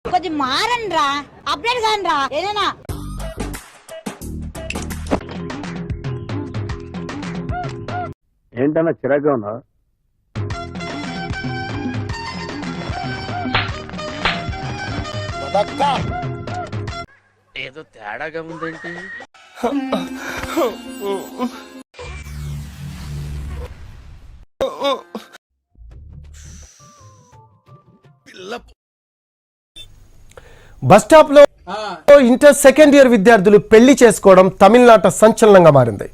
కొంచెం మారండి రా, అప్డేట్ కాని రా ఏదైనా. ఏంటన్నా చిరాగ్గా ఉన్నా? ఏదో తేడాగా ఉందేంటి? బస్ స్టాప్ లో ఇంటర్ సెకండ్ ఇయర్ విద్యార్థులు పెళ్లి చేసుకోవడం తమిళనాట సంచలనంగా మారింది.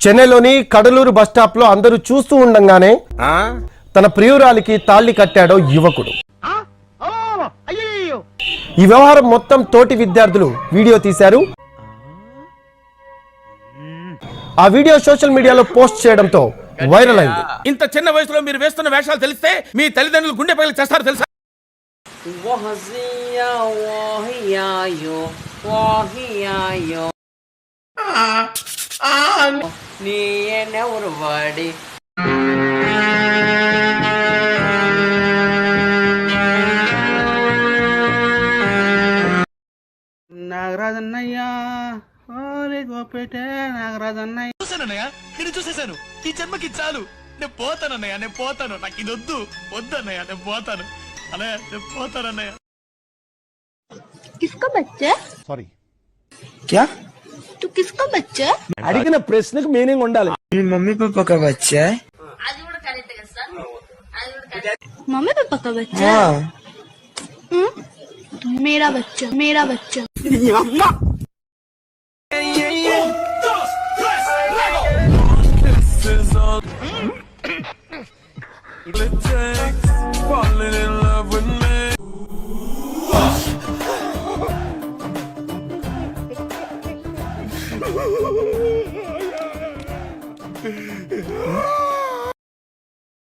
చెన్నైలోని కడలూరు బస్ స్టాప్ లో అందరూ చూస్తూ ఉండంగానే తన ప్రియురాలికి తాళి కట్టాడో యువకుడు. ఈ వ్యవహారం మొత్తం తోటి విద్యార్థులు వీడియో తీశారు. ఆ వీడియో సోషల్ మీడియాలో పోస్ట్ చేయడంతో వైరల్ అయింది. ఇంత చిన్న వయసులో మీరు వేస్తున్న వేషాలు తెలిస్తే మీ తల్లిదండ్రులు గుండె పగిలి చేస్తారు తెలుసా? నాగరాజన్నయ్య గోపేట నాగరాజన్నయ్య చూసానన్నయ్య, నేను చూసేశాను. ఈ జన్మకి చాలు. నేను పోతానన్నయ్య, నేను పోతాను. నాకు ఇది వద్దన్నయ్య, నేను పోతాను అన్నయ్య, నేను పోతానన్నయ్య. किसका बच्चा? సారీ, క్యా तू किसका बच्चा? అడిగిన ప్రశ్నకు మీనింగ్ ఉండాలి. మీ మమ్మీ पापा का बच्चा है? मम्मी पापा का बच्चा? मेरा बच्चा, मेरा बच्चा.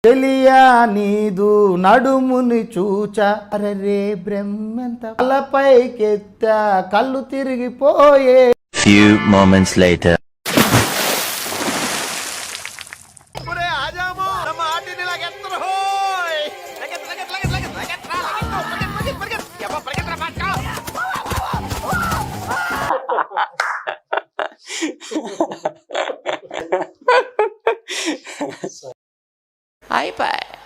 తెలియా నీదు నడుముని చూచా అరే బ్రహ్మంత పైకెత్తా కళ్ళు తిరిగిపోయే. Few moments later. అయిపోయి